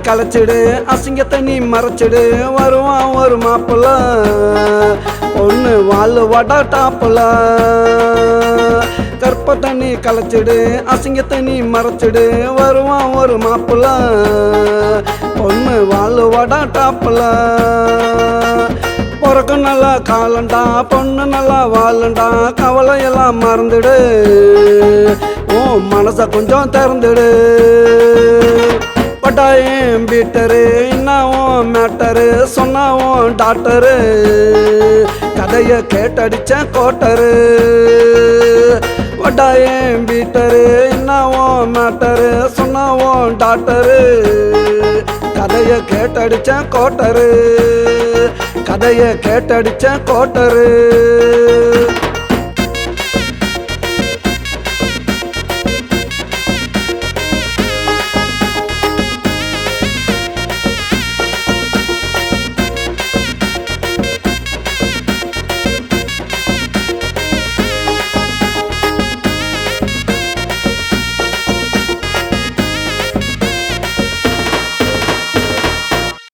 கலைச்சிடு அசிங்கத்தை நீ மறைச்சிடு வருவான் ஒரு மாப்பிள்ள பொண்ணு வாழ் வடா டாப்புல கற்ப தண்ணி கலைச்சிடு அசிங்கத்தை நீ மறைச்சிடு வருவான் ஒரு மாப்பிள்ள பொண்ணு வாழ் வடா டாப்புல பிறக்க நல்லா காலண்டா பொண்ணு நல்லா வாழண்டா கவலையெல்லாம் மறந்துடு உன் மனசை கொஞ்சம் திறந்துடு பட்டாயம் பீட்டரு இன்னாவும் மேட்டரு சொன்னாவும் டாக்டரு கதையை கேட்டடிச்ச கோட்டரு பட்டாயம் பீட்டரு இன்னாவும் மேட்டரு சொன்னாவும் டாக்டரு கதையை கேட்டடிச்ச கோட்டரு கதையை கேட்டடிச்ச கோட்டரு